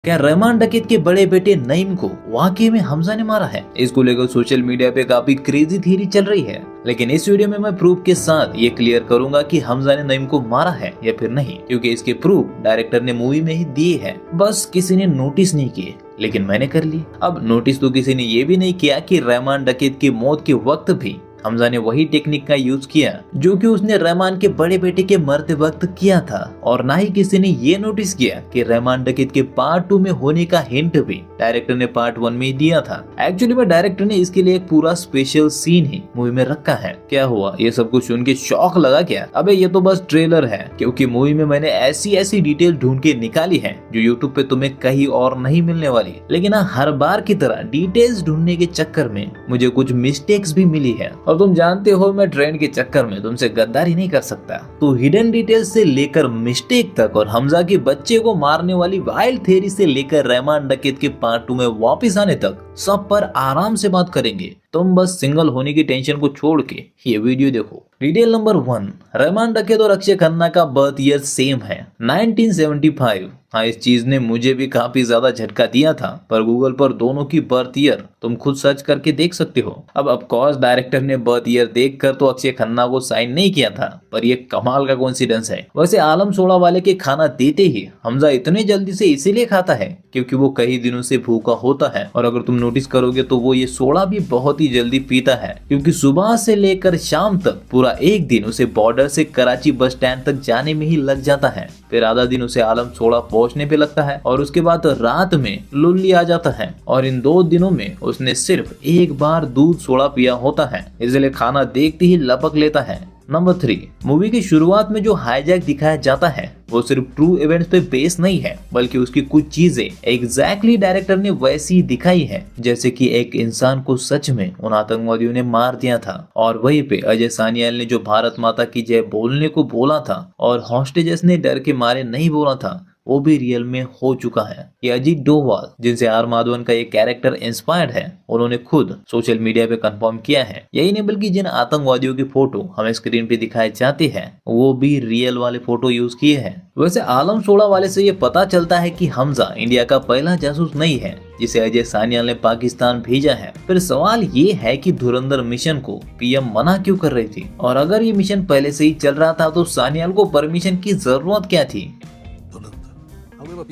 क्या रहमान डकैत के बड़े बेटे नईम को वाकई में हमजा ने मारा है? इसको लेकर सोशल मीडिया पे काफी क्रेजी थ्योरी चल रही है, लेकिन इस वीडियो में मैं प्रूफ के साथ ये क्लियर करूंगा कि हमजा ने नईम को मारा है या फिर नहीं, क्योंकि इसके प्रूफ डायरेक्टर ने मूवी में ही दिए हैं, बस किसी ने नोटिस नहीं किए, लेकिन मैंने कर ली। अब नोटिस तो किसी ने ये भी नहीं किया कि रहमान डकैत की मौत के वक्त भी हमजा ने वही टेक्निक का यूज किया जो कि उसने रहमान के बड़े बेटे के मरते वक्त किया था, और ना ही किसी ने ये नोटिस किया कि रहमान डकैत के पार्ट 2 में होने का हिंट भी डायरेक्टर ने पार्ट 1 में ही दिया था। एक्चुअली में डायरेक्टर ने इसके लिए एक पूरा स्पेशल सीन ही मूवी में रखा है। क्या हुआ, ये सब कुछ सुन के शौक लगा क्या? अबे ये तो बस ट्रेलर है, क्योंकि मूवी में मैंने ऐसी डिटेल ढूंढ के निकाली है जो यूट्यूब पे तुम्हें कहीं और नहीं मिलने वाली। लेकिन हर बार की तरह डिटेल्स ढूंढने के चक्कर में मुझे कुछ मिस्टेक्स भी मिली है, और तुम जानते हो मैं ट्रेंड के चक्कर में तुमसे गद्दारी नहीं कर सकता। तो हिडन डिटेल्स से लेकर मिस्टेक तक, और हमजा के बच्चे को मारने वाली वाइल्ड थ्योरी से लेकर रहमान डकैत के पार्ट 2 में वापस आने तक, सब पर आराम से बात करेंगे। तुम बस सिंगल होने की टेंशन को छोड़ के ये वीडियो देखो। डिटेल नंबर 1, रहमान डकैत और अक्षय खन्ना का बर्थ ईयर सेम है, 1975। हाँ, इस चीज ने मुझे भी काफी ज्यादा झटका दिया था, पर गूगल पर दोनों की बर्थ ईयर तुम खुद सर्च करके देख सकते हो। अब ऑफकोर्स डायरेक्टर ने बर्थ ईयर देखकर तो अक्षय खन्ना को साइन नहीं किया था, पर ये कमाल का कोइंसिडेंस है। वैसे आलम सोडा वाले के खाना देते ही हमजा इतने जल्दी से इसीलिए खाता है क्योंकि वो कई दिनों से भूखा होता है, और अगर तुम नोटिस करोगे तो वो ये सोडा भी बहुत ही जल्दी पीता है, क्योंकि सुबह से लेकर शाम तक पूरा एक दिन उसे बॉर्डर से कराची बस स्टैंड तक जाने में ही लग जाता है। फिर आधा दिन उसे आलम सोडा पहुंचने पे लगता है, और उसके बाद रात में लुल्ली आ जाता है, और इन 2 दिनों में उसने सिर्फ एक बार दूध सोडा पिया होता है, इसलिए खाना देखते ही लपक लेता है। नंबर 3, मूवी की शुरुआत में जो हाईजैक दिखाया जाता है वो सिर्फ ट्रू इवेंट्स पे बेस नहीं है, बल्कि उसकी कुछ चीजें एग्जैक्टली डायरेक्टर ने वैसी दिखाई है जैसे कि एक इंसान को सच में उन आतंकवादियों ने मार दिया था, और वहीं पे अजय सानियाल ने जो भारत माता की जय बोलने को बोला था और हॉस्टेजेस ने डर के मारे नहीं बोला था, वो भी रियल में हो चुका है। ये अजीत डोभाल, जिनसे आर माधवन का ये कैरेक्टर इंस्पायर्ड है, उन्होंने खुद सोशल मीडिया पे कंफर्म किया है। यही नहीं बल्कि जिन आतंकवादियों की फोटो हमें स्क्रीन पे दिखाई जाती है वो भी रियल वाले फोटो यूज किए हैं। वैसे आलम सोडा वाले से ये पता चलता है कि हमजा इंडिया का पहला जासूस नहीं है जिसे अजय सानियाल ने पाकिस्तान भेजा है। फिर सवाल ये है कि धुरंधर मिशन को पीएम मना क्यों कर रही थी, और अगर ये मिशन पहले से ही चल रहा था तो सानियाल को परमिशन की जरूरत क्या थी?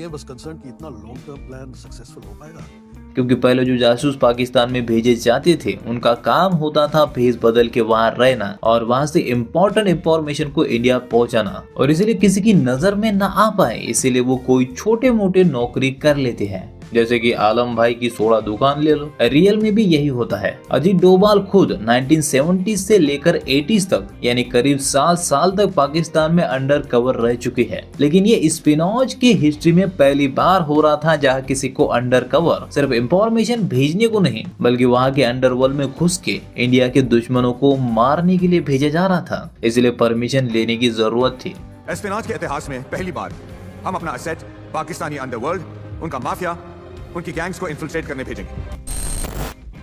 बस कंसर्न कि इतना लॉन्ग टर्म प्लान सक्सेसफुल हो पाएगा, क्योंकि पहले जो जासूस पाकिस्तान में भेजे जाते थे उनका काम होता था भेस बदल के वहाँ रहना और वहाँ से इम्पोर्टेंट इंफॉर्मेशन को इंडिया पहुँचाना, और इसीलिए किसी की नजर में न आ पाए इसीलिए वो कोई छोटे मोटे नौकरी कर लेते हैं, जैसे कि आलम भाई की सोडा दुकान ले लो। रियल में भी यही होता है। अजीत डोभाल खुद 1970 से लेकर 80s तक यानी करीब 7 साल तक पाकिस्तान में अंडर कवर रह चुकी है, लेकिन ये स्पिनॉज की हिस्ट्री में पहली बार हो रहा था जहाँ किसी को अंडर कवर सिर्फ इंफॉर्मेशन भेजने को नहीं बल्कि वहाँ के अंडरवर्ल्ड में घुस के इंडिया के दुश्मनों को मारने के लिए भेजा जा रहा था, इसलिए परमिशन लेने की जरूरत थी। एस्पिनाज के इतिहास में पहली बार हम अपना असेट पाकिस्तानी अंडरवर्ल्ड, उनका माफिया, उनकी गैंग्स को इन्फिल्ट्रेट करने भेजेंगे।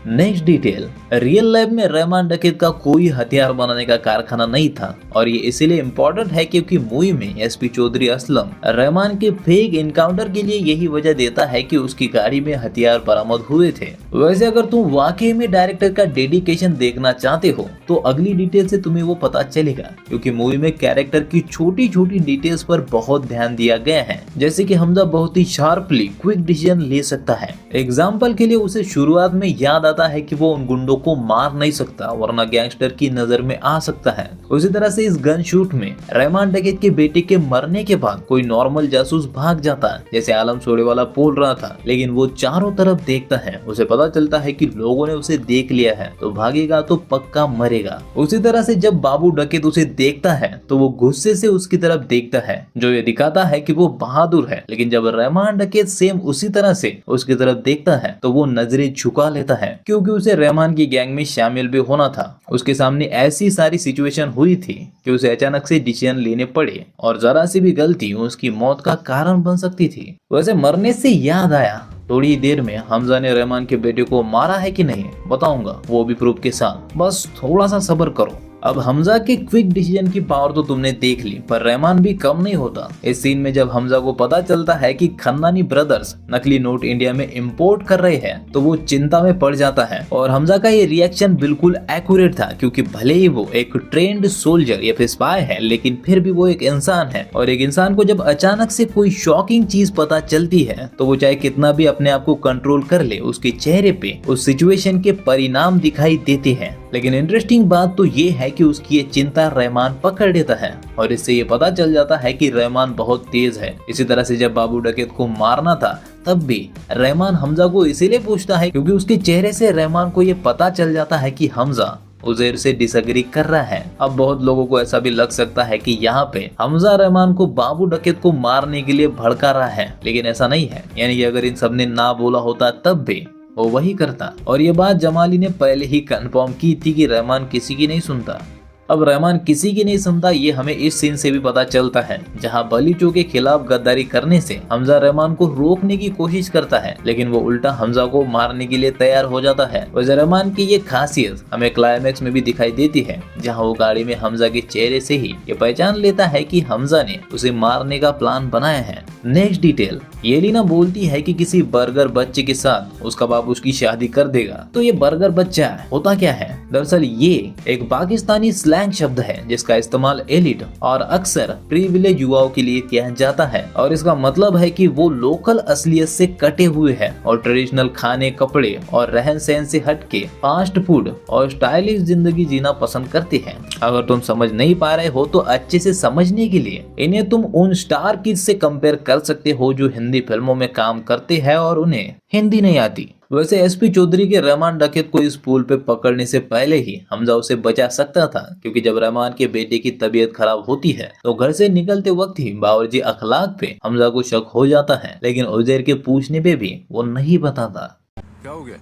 नेक्स्ट डिटेल, रियल लाइफ में रहमान डकैत का कोई हथियार बनाने का कारखाना नहीं था, और ये इसीलिए इम्पोर्टेंट है क्योंकि मूवी में एसपी चौधरी असलम रहमान के फेक इनकाउंटर के लिए यही वजह देता है कि उसकी गाड़ी में हथियार बरामद हुए थे। वैसे अगर तुम वाकई में डायरेक्टर का डेडिकेशन देखना चाहते हो तो अगली डिटेल से तुम्हें वो पता चलेगा, क्योंकि मूवी में कैरेक्टर की छोटी छोटी डिटेल्स पर बहुत ध्यान दिया गया है, जैसे कि हमजा बहुत ही शार्पली क्विक डिसीजन ले सकता है। एग्जाम्पल के लिए उसे शुरुआत में याद है कि वो उन गुंडों को मार नहीं सकता वरना गैंगस्टर की नजर में आ सकता है। उसी तरह से इस गन शूट में रहमान डकैत के बेटे के मरने के बाद कोई नॉर्मल जासूस भाग जाता है, जैसे आलम सोडे वाला बोल रहा था, लेकिन वो चारों तरफ देखता है, उसे पता चलता है कि लोगों ने उसे देख लिया है तो भागेगा तो पक्का मरेगा। उसी तरह से जब बाबू डकैत उसे देखता है तो वो गुस्से से उसकी तरफ देखता है, जो ये दिखाता है कि वो बहादुर है, लेकिन जब रहमान डकैत सेम उसी तरह से उसकी तरफ देखता है तो वो नजरें झुका लेता है, क्योंकि उसे रहमान की गैंग में शामिल भी होना था। उसके सामने ऐसी सारी सिचुएशन हुई थी कि उसे अचानक से डिसीजन लेने पड़े, और जरा सी भी गलती उसकी मौत का कारण बन सकती थी। वैसे मरने से याद आया, थोड़ी देर में हमजा ने रहमान के बेटे को मारा है कि नहीं बताऊंगा, वो भी प्रूफ के साथ, बस थोड़ा सा सब्र करो। अब हमजा के क्विक डिसीजन की पावर तो तुमने देख ली, पर रहमान भी कम नहीं होता। इस सीन में जब हमजा को पता चलता है कि खन्नानी ब्रदर्स नकली नोट इंडिया में इंपोर्ट कर रहे हैं तो वो चिंता में पड़ जाता है। और हमजा का ये रिएक्शन बिल्कुल एक्यूरेट था, क्योंकि भले ही वो एक ट्रेंड सोल्जर या फिर स्पाई है, लेकिन फिर भी वो एक इंसान है। और एक इंसान को जब अचानक से कोई शॉकिंग चीज पता चलती है तो वो चाहे कितना भी अपने आप को कंट्रोल कर ले, उसके चेहरे पे उस सिचुएशन के परिणाम दिखाई देते हैं। लेकिन इंटरेस्टिंग बात तो ये है कि उसकी ये चिंता रहमान पकड़ लेता है और इससे ये पता चल जाता है कि रहमान बहुत तेज है। इसी तरह से जब बाबू डकैत को मारना था तब भी रहमान हमजा को इसीलिए पूछता है क्योंकि उसके चेहरे से रहमान को ये पता चल जाता है कि हमजा उजैर से डिसएग्री कर रहा है। अब बहुत लोगों को ऐसा भी लग सकता है कि यहाँ पे हमजा रहमान को बाबू डकैत को मारने के लिए भड़का रहा है, लेकिन ऐसा नहीं है। यानी कि अगर इन सब ने ना बोला होता तब भी वो वही करता। और ये बात जमाली ने पहले ही कंफर्म की थी कि रहमान किसी की नहीं सुनता। अब रहमान किसी की नहीं सुनता ये हमें इस सीन से भी पता चलता है, जहां बलीचो के खिलाफ गद्दारी करने से हमजा रहमान को रोकने की कोशिश करता है, लेकिन वो उल्टा हमजा को मारने के लिए तैयार हो जाता है। वैसे रहमान की ये खासियत हमें क्लाइमैक्स में भी दिखाई देती है, जहां वो गाड़ी में हमजा के चेहरे से ही ये पहचान लेता है कि हमजा ने उसे मारने का प्लान बनाया है। नेक्स्ट डिटेल, येलिना बोलती है कि किसी बर्गर बच्चे के साथ उसका बाप उसकी शादी कर देगा। तो ये बर्गर बच्चा होता क्या है? दरअसल ये एक पाकिस्तानी स्लैंग शब्द है जिसका इस्तेमाल एलिट और अक्सर प्रिविलेज युवाओं के लिए किया जाता है, और इसका मतलब है कि वो लोकल असलियत से कटे हुए हैं और ट्रेडिशनल खाने, कपड़े और रहन सहन से हटके फास्ट फूड और स्टाइलिश जिंदगी जीना पसंद करते हैं। अगर तुम समझ नहीं पा रहे हो तो अच्छे से समझने के लिए इन्हें तुम उन स्टार किड्स से कंपेयर कर सकते हो जो हिंदी फिल्मों में काम करते हैं और उन्हें हिंदी नहीं आती। वैसे एसपी चौधरी के रहमान डकैत को इस पुल पे पकड़ने से पहले ही हमजा उसे बचा सकता था, क्योंकि जब रहमान के बेटे की तबीयत खराब होती है तो घर से निकलते वक्त ही बावर्ची अखलाक पे हमजा को शक हो जाता है, लेकिन उजैर के पूछने पे भी वो नहीं बताता। क्या हो गया?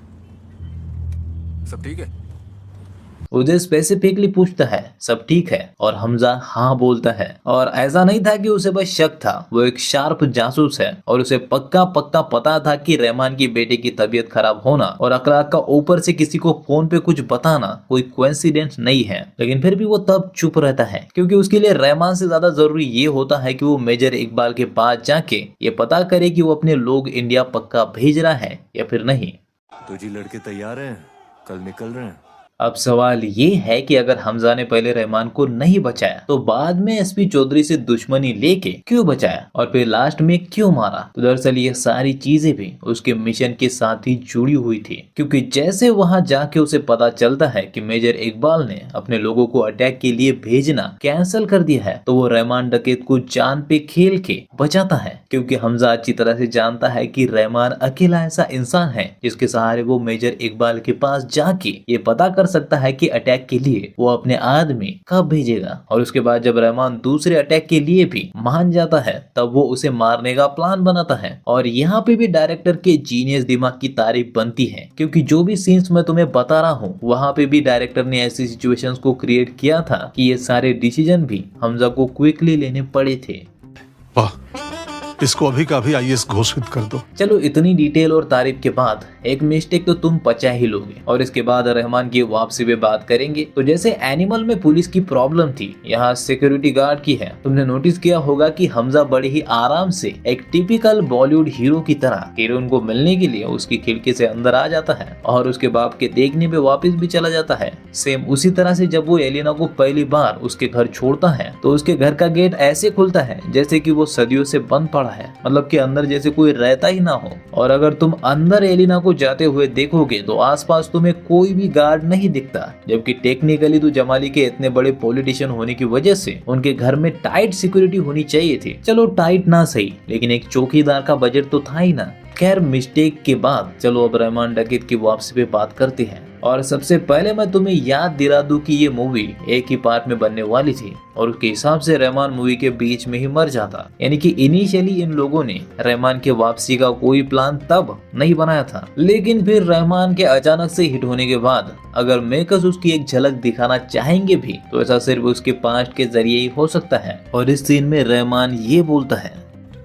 सब ठीक है? उजैर स्पेसिफिकली पूछता है सब ठीक है, और हमजा हाँ बोलता है। और ऐसा नहीं था कि उसे बस शक था, वो एक शार्प जासूस है और उसे पक्का पता था कि रहमान की बेटे की तबीयत खराब होना और अखलाक का ऊपर से किसी को फोन पे कुछ बताना कोई कोइंसिडेंस नहीं है। लेकिन फिर भी वो तब चुप रहता है, क्योंकि उसके लिए रहमान से ज्यादा जरूरी ये होता है कि वो मेजर इकबाल के पास जाके ये पता करे कि वो अपने लोग इंडिया पक्का भेज रहा है या फिर नहीं। तो जी लड़के तैयार हैं, कल निकल रहे हैं। अब सवाल ये है कि अगर हमजा ने पहले रहमान को नहीं बचाया तो बाद में एसपी चौधरी से दुश्मनी लेके क्यों बचाया और फिर लास्ट में क्यों मारा? तो दरअसल ये सारी चीजें भी उसके मिशन के साथ ही जुड़ी हुई थी, क्योंकि जैसे वहां जाके उसे पता चलता है कि मेजर इकबाल ने अपने लोगों को अटैक के लिए भेजना कैंसिल कर दिया है, तो वो रहमान डकैत को जान पे खेल के बचाता है, क्योंकि हमजा अच्छी तरह से जानता है कि रहमान अकेला ऐसा इंसान है जिसके सहारे वो मेजर इकबाल के पास जाके ये पता कर सकता है कि अटैक के लिए वो अपने आदमी कब भेजेगा। और उसके बाद जब रहमान दूसरे अटैक के लिए भी मान जाता है तब वो उसे मारने का प्लान बनाता है। और यहाँ पे भी डायरेक्टर के जीनियस दिमाग की तारीफ बनती है, क्योंकि जो भी सीन्स मैं तुम्हें बता रहा हूँ वहाँ पे भी डायरेक्टर ने ऐसी सिचुएशंस को क्रिएट किया था कि ये सारे डिसीजन भी हमजा को क्विकली लेने पड़े थे। वाह, इसको अभी का अभी आईएएस घोषित कर दो। चलो इतनी डिटेल और तारीफ के बाद एक मिस्टेक तो तुम पचा ही लोगे, और इसके बाद रहमान की वापसी पे बात करेंगे। तो जैसे एनिमल में पुलिस की प्रॉब्लम थी, यहाँ सिक्योरिटी गार्ड की है। तुमने नोटिस किया होगा कि हमजा बड़े ही आराम से एक टिपिकल बॉलीवुड हीरो की तरह हीरोइन को मिलने के लिए उसकी खिड़की से अंदर आ जाता है और उसके बाप के देखने पे वापस भी चला जाता है। सेम उसी तरह से जब वो एलिना को पहली बार उसके घर छोड़ता है तो उसके घर का गेट ऐसे खुलता है जैसे कि वो सदियों से बंद पड़ा है, मतलब कि अंदर जैसे कोई रहता ही ना हो। और अगर तुम अंदर एलिना को जाते हुए देखोगे तो आसपास तुम्हें कोई भी गार्ड नहीं दिखता, जबकि टेक्निकली तो जमाली के इतने बड़े पॉलिटिशियन होने की वजह से उनके घर में टाइट सिक्योरिटी होनी चाहिए थी। चलो टाइट ना सही, लेकिन एक चौकीदार का बजट तो था ही ना। खैर मिस्टेक के बाद चलो अब रहमान डकैत की वापसी पे बात करते हैं। और सबसे पहले मैं तुम्हें याद दिला दूं कि ये मूवी एक ही पार्ट में बनने वाली थी और उसके हिसाब से रहमान मूवी के बीच में ही मर जाता। यानी कि इनिशियली इन लोगों ने रहमान के वापसी का कोई प्लान तब नहीं बनाया था, लेकिन फिर रहमान के अचानक से हिट होने के बाद अगर मेकर्स उसकी एक झलक दिखाना चाहेंगे भी तो ऐसा सिर्फ उसके पास्ट के जरिए ही हो सकता है। और इस सीन में रहमान ये बोलता है,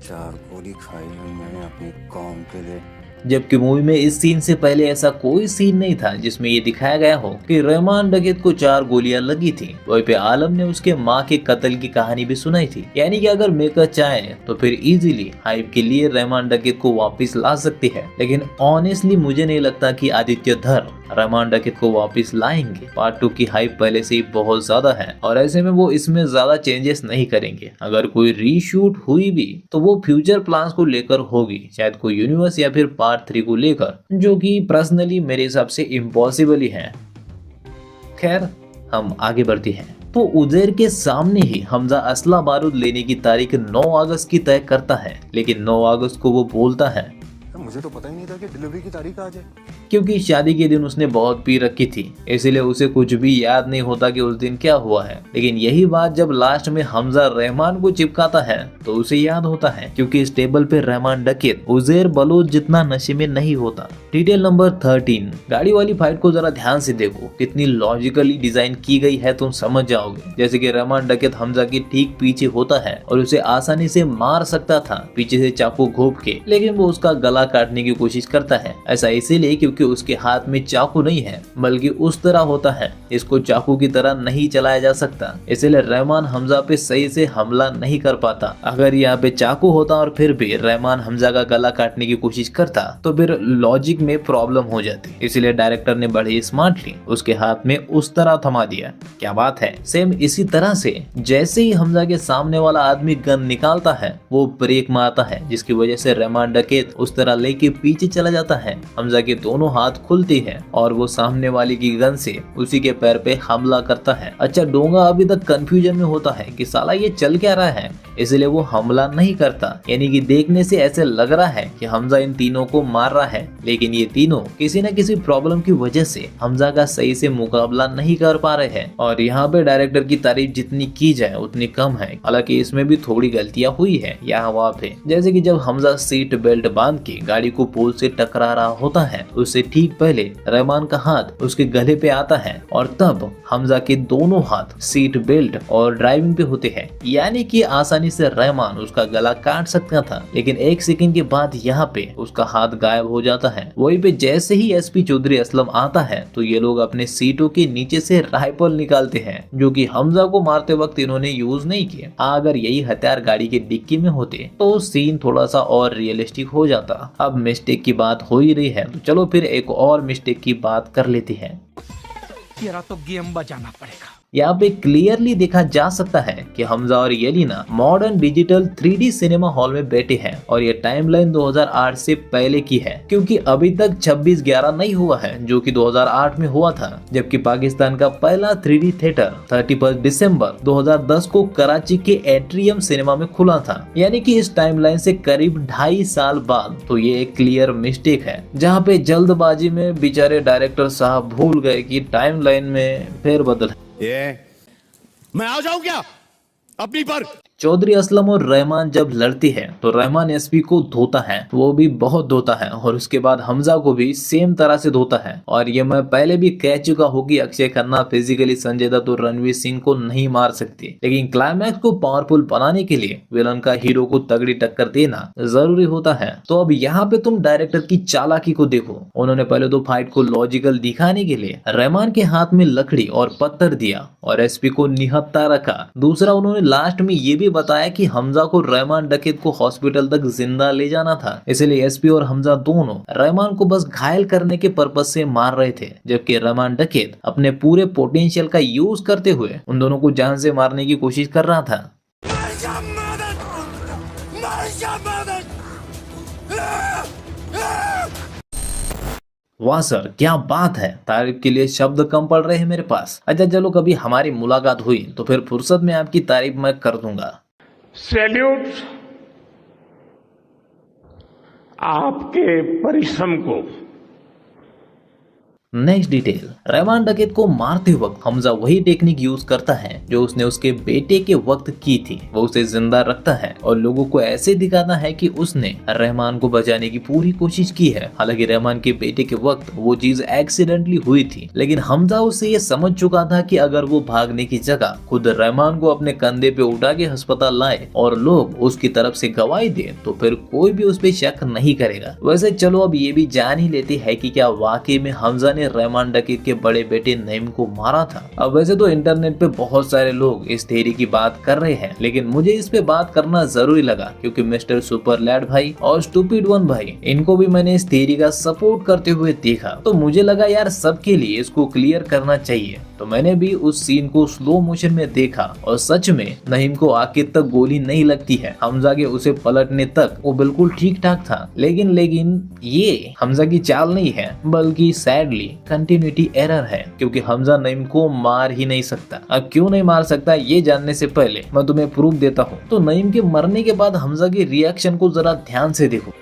4 गोली खाई है मैंने अपनी कौम के लिए, जबकि मूवी में इस सीन से पहले ऐसा कोई सीन नहीं था जिसमें ये दिखाया गया हो कि रहमान डकैत को 4 गोलियां लगी थी। वहीं पे आलम ने उसके माँ के कत्ल की कहानी भी सुनाई थी। यानी कि अगर मेकर चाहे तो फिर इजीली हाइप के लिए रहमान डकैत को वापस ला सकती है, लेकिन ऑनेस्टली मुझे नहीं लगता कि आदित्य धर रहमान डकैत को वापस लाएंगे। पार्ट 2 की हाइप पहले से ही बहुत ज्यादा है और ऐसे में वो इसमें ज्यादा चेंजेस नहीं करेंगे। अगर कोई रीशूट हुई भी तो वो फ्यूचर प्लान्स को लेकर होगी, शायद कोई यूनिवर्स या फिर पार्ट 3 को लेकर, जो कि पर्सनली मेरे हिसाब से इम्पॉसिबल ही है। खैर हम आगे बढ़ते हैं। तो उजैर के सामने ही हमजा असला बारूद लेने की तारीख 9 अगस्त की तय करता है, लेकिन 9 अगस्त को वो बोलता है मुझे तो पता ही नहीं था कि डिलीवरी की तारीख आज है। क्योंकि शादी के दिन उसने बहुत पी रखी थी, इसलिए उसे कुछ भी याद नहीं होता कि उस दिन क्या हुआ है। लेकिन यही बात जब लास्ट में हमजा रहमान को चिपकाता है तो उसे याद होता है, क्योंकि इस टेबल पे रहमान डकैत उजैर बलोच जितना नशे में नहीं होता। डिटेल नंबर 13, गाड़ी वाली फाइट को जरा ध्यान से देखो, कितनी लॉजिकली डिजाइन की गई है तुम समझ जाओगे। जैसे कि रहमान डकैत हमजा के ठीक पीछे होता है और उसे आसानी से मार सकता था पीछे से चाकू घोंप के, लेकिन वो उसका गला काटने की कोशिश करता है। ऐसा इसीलिए क्योंकि उसके हाथ में चाकू नहीं है, बल्कि उस तरह होता है, इसको चाकू की तरह नहीं चलाया जा सकता, इसलिए रहमान हमजा पे सही से हमला नहीं कर पाता। अगर यहाँ पे चाकू होता और फिर भी रहमान हमजा का गला काटने की कोशिश करता तो फिर लॉजिक में प्रॉब्लम हो जाती। इसलिए डायरेक्टर ने बड़े स्मार्टली उसके हाथ में उस तरह थमा दिया। क्या बात है। सेम इसी तरह से जैसे ही हमजा के सामने वाला आदमी गन निकालता है वो ब्रेक मारता है, जिसकी वजह से रहमान डकैत उस तरह लेके पीछे चला जाता है। हमजा के दोनों हाथ खुलती है और वो सामने वाले की गन से उसी के पैर पे हमला करता है। अच्छा, डोंगा अभी तक कंफ्यूजन में होता है कि साला ये चल क्या रहा है, इसलिए वो हमला नहीं करता। यानी कि देखने से ऐसे लग रहा है कि हमजा इन तीनों को मार रहा है, लेकिन ये तीनों किसी न किसी प्रॉब्लम की वजह से हमजा का सही से मुकाबला नहीं कर पा रहे हैं। और यहाँ पे डायरेक्टर की तारीफ जितनी की जाए उतनी कम है। हालांकि इसमें भी थोड़ी गलतियां हुई है यहाँ वहाँ पे, जैसे कि जब हमजा सीट बेल्ट बांध के गाड़ी को पोल से टकरा रहा होता है, उससे ठीक पहले रहमान का हाथ उसके गले पे आता है और तब हमजा के दोनों हाथ सीट बेल्ट और ड्राइविंग पे होते हैं। यानी कि आसानी से रहमान उसका गला काट सकता था, लेकिन 1 सेकंड के बाद यहाँ पे उसका हाथ गायब हो जाता है। वहीं पे जैसे ही एसपी चौधरी असलम आता है तो ये लोग अपने सीटों के नीचे से राइफल निकालते हैं, जो कि हमजा को मारते वक्त इन्होंने यूज नहीं किए। अगर यही हथियार गाड़ी के डिक्की में होते तो सीन थोड़ा सा और रियलिस्टिक हो जाता। अब मिस्टेक की बात हो ही रही है तो चलो फिर एक और मिस्टेक की बात कर लेते हैं। तेरा तो गेम बजाना पड़ेगा। यहाँ पे क्लियरली देखा जा सकता है कि हमजा और Yelina modern digital 3D cinema hall में बैठे हैं और ये टाइमलाइन 2008 से पहले की है, क्योंकि अभी तक 26/11 नहीं हुआ है जो कि 2008 में हुआ था। जबकि पाकिस्तान का पहला 3D थिएटर 31 दिसंबर 2010 को कराची के एट्रियम सिनेमा में खुला था। यानी कि इस टाइमलाइन से करीब 2.5 साल बाद। तो ये एक क्लियर मिस्टेक है, जहाँ पे जल्दबाजी में बेचारे डायरेक्टर साहब भूल गए कि टाइमलाइन में फेरबदल है। मैं आ जाऊं क्या अपनी पर? चौधरी असलम और रहमान जब लड़ती है तो रहमान एसपी को धोता है, वो भी बहुत धोता है, और उसके बाद हमजा को भी सेम तरह से धोता है। और ये मैं पहले भी कह चुका हूँ कि अक्षय खन्ना फिजिकली संजय दत्त और रणवीर सिंह को नहीं मार सकती, लेकिन क्लाइमैक्स को पावरफुल बनाने के लिए विलन का हीरो को तगड़ी टक्कर देना जरूरी होता है। तो अब यहाँ पे तुम डायरेक्टर की चालाकी को देखो। उन्होंने पहले तो फाइट को लॉजिकल दिखाने के लिए रहमान के हाथ में लकड़ी और पत्थर दिया और एसपी को निहत्था रखा। दूसरा, उन्होंने लास्ट में ये भी बताया कि हमजा को रहमान डकैत को हॉस्पिटल तक जिंदा ले जाना था, इसलिए एसपी और हमजा दोनों रहमान को बस घायल करने के पर्पज से मार रहे थे, जबकि रहमान डकैत अपने पूरे पोटेंशियल का यूज करते हुए उन दोनों को जान से मारने की कोशिश कर रहा था। वाह सर, क्या बात है। तारीफ के लिए शब्द कम पड़ रहे हैं मेरे पास। अच्छा चलो, कभी हमारी मुलाकात हुई तो फिर फुर्सत में आपकी तारीफ मैं कर दूंगा। सैल्यूट आपके परिश्रम को। नेक्स्ट डिटेल, रहमान डकैत को मारते वक्त हमजा वही टेक्निक यूज करता है जो उसने उसके बेटे के वक्त की थी। वो उसे जिंदा रखता है और लोगों को ऐसे दिखाता है कि उसने रहमान को बचाने की पूरी कोशिश की है। हालांकि रहमान के बेटे के वक्त वो चीज एक्सीडेंटली हुई थी, लेकिन हमजा उससे ये समझ चुका था कि अगर वो भागने की जगह खुद रहमान को अपने कंधे पे उठा के अस्पताल लाए और लोग उसकी तरफ से गवाही दे तो फिर कोई भी उस पर शक नहीं करेगा। वैसे चलो अब ये भी जान ही लेते हैं कि क्या वाकई में हमजा ने रहमान डकैत के बड़े बेटे नईम को मारा था। अब वैसे तो इंटरनेट पे बहुत सारे लोग इस थ्योरी की बात कर रहे हैं, लेकिन मुझे इस पे बात करना जरूरी लगा क्योंकि मिस्टर सुपर लैड भाई और स्टूपिड वन भाई, इनको भी मैंने इस थ्योरी का सपोर्ट करते हुए देखा, तो मुझे लगा यार सबके लिए इसको क्लियर करना चाहिए। तो मैंने भी उस सीन को स्लो मोशन में देखा और सच में नईम को आखिर तक गोली नहीं लगती है। हमजा के उसे पलटने तक वो बिल्कुल ठीक ठाक था, लेकिन ये हमजा की चाल नहीं है बल्कि सैडली कंटिन्यूटी एरर है, क्योंकि हमजा नईम को मार ही नहीं सकता। अब क्यों नहीं मार सकता ये जानने से पहले मैं तुम्हें प्रूफ देता हूँ। तो नईम के मरने के बाद हमजा के रिएक्शन को जरा ध्यान से देखो।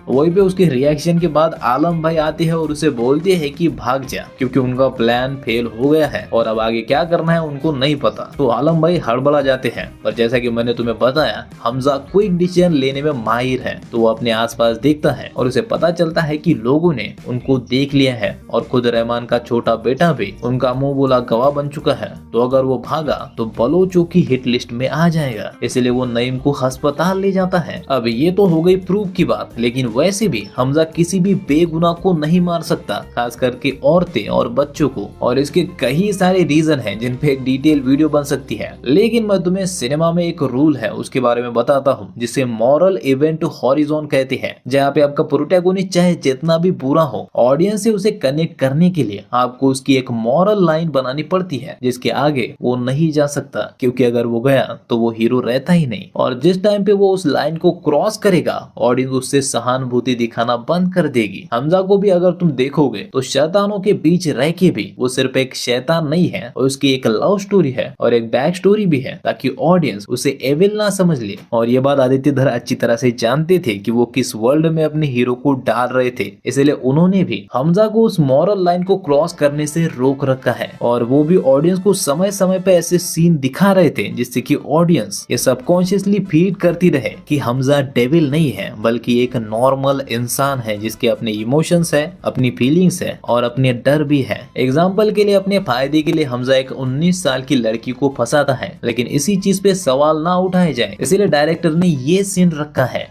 वहीं पे उसके रिएक्शन के बाद आलम भाई आते हैं और उसे बोलते हैं कि भाग जा, क्योंकि उनका प्लान फेल हो गया है और अब आगे क्या करना है उनको नहीं पता। तो आलम भाई हड़बड़ा जाते हैं, पर जैसा कि मैंने तुम्हें बताया हमजा क्विक डिसीजन लेने में माहिर है। तो वो अपने आसपास देखता है और उसे पता चलता है कि लोगों ने उनको देख लिया है और खुद रहमान का छोटा बेटा भी उनका मुंह बोला गवाह बन चुका है। तो अगर वो भागा तो बलोचों की हिट लिस्ट में आ जाएगा, इसलिए वो नईम को अस्पताल ले जाता है। अब ये तो हो गई प्रूफ की बात, लेकिन वैसे भी हमजा किसी भी बेगुनाह को नहीं मार सकता, खास करके औरतें और बच्चों को। और इसके कई सारे रीजन हैं जिन पे एक डिटेल वीडियो बन सकती है, लेकिन मैं तुम्हें सिनेमा में एक रूल है उसके बारे में बताता हूँ जिसे मॉरल इवेंट हॉरिजॉन कहते हैं, जहाँ पे आपका प्रोटैगोनिस्ट चाहे जितना भी बुरा हो, ऑडियंस से उसे कनेक्ट करने के लिए आपको उसकी एक मॉरल लाइन बनानी पड़ती है जिसके आगे वो नहीं जा सकता, क्योंकि अगर वो गया तो वो हीरो रहता ही नहीं। और जिस टाइम पे वो उस लाइन को क्रॉस करेगा ऑडियंस उससे सहानुभूति दिखाना बंद कर देगी। हमजा को भी अगर तुम देखोगे तो शैतानों के बीच रह के भी वो सिर्फ एक शैतान नहीं है, और उसकी एक लव स्टोरी है और एक बैक स्टोरी भी है, ताकि ऑडियंस उसे एविल ना समझ ले। और ये बात आदित्य धर अच्छी तरह से जानते थे कि वो किस वर्ल्ड में अपने हीरो को डाल रहे थे, इसलिए उन्होंने भी हमजा को उस मॉरल लाइन को क्रॉस करने से रोक रखा है। और वो भी ऑडियंस को समय समय पे ऐसे सीन दिखा रहे थे जिससे कि ऑडियंस ये सबकॉन्शियसली फील करती रहे कि हमजा डेविल नहीं है बल्कि एक नॉर्मल इंसान है जिसके अपने इमोशंस है, अपनी फीलिंग्स है और अपने डर भी है। एग्जाम्पल के लिए अपने फायदे के लिए हमजा एक 19 साल की लड़की को फंसाता है, लेकिन इसी चीज पे सवाल ना उठाए जाए इसीलिए डायरेक्टर ने ये सीन रखा है।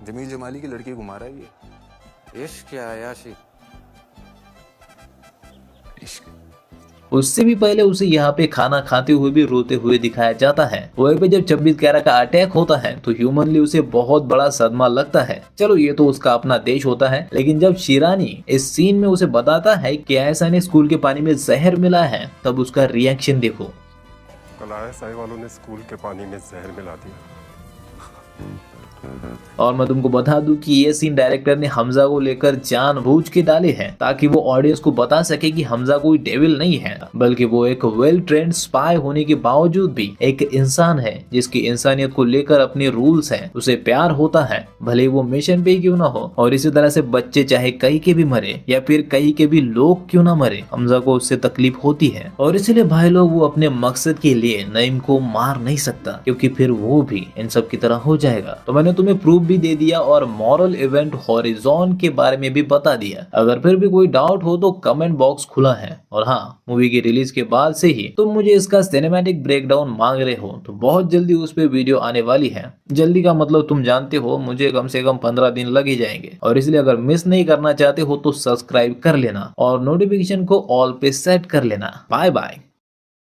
जमील जमाली की लड़की को मारा है, इश्क क्या है याशी? इश्क। उससे भी पहले उसे यहाँ पे खाना खाते हुए भी रोते हुए दिखाया जाता है। वहीं पे जब 26 कैरा का अटैक होता है तो ह्यूमनली उसे बहुत बड़ा सदमा लगता है। चलो ये तो उसका अपना देश होता है, लेकिन जब शिरानी इस सीन में उसे बताता है कि ऐसा ने स्कूल के पानी में जहर मिला है, तब उसका रिएक्शन देखो। कल ISI वालों ने स्कूल के पानी में जहर मिला दिया। और मैं तुमको बता दूं कि ये सीन डायरेक्टर ने हमजा को लेकर जानबूझ के डाले हैं ताकि वो ऑडियंस को बता सके कि हमजा कोई डेविल नहीं है, बल्कि वो एक वेल ट्रेंड स्पाई होने के बावजूद भी एक इंसान है जिसकी इंसानियत को लेकर अपने रूल्स हैं। उसे प्यार होता है भले वो मिशन पे क्यों ना हो, और इसी तरह से बच्चे चाहे कहीं के भी मरे या फिर कहीं के भी लोग क्यों ना मरे, हमजा को उससे तकलीफ होती है। और इसलिए भाई लोग वो अपने मकसद के लिए नईम को मार नहीं सकता, क्योंकि फिर वो भी इन सब की तरह हो जाएगा। तो मैंने तुम्हें प्रूफ भी दे दिया और मॉरल इवेंट हॉरिजॉन के बारे में भी बता दिया। अगर फिर भी कोई डाउट हो तो कमेंट बॉक्स खुला है। और हाँ, मूवी की रिलीज के बाद से ही तुम मुझे इसका सिनेमैटिक ब्रेकडाउन मांग रहे हो, तो बहुत जल्दी उस पे वीडियो आने वाली है। जल्दी का मतलब तुम जानते हो, मुझे कम से कम 15 दिन लग ही जाएंगे। और इसलिए अगर मिस नहीं करना चाहते हो तो सब्सक्राइब कर लेना और नोटिफिकेशन को ऑल पे सेट कर लेना। Bye bye.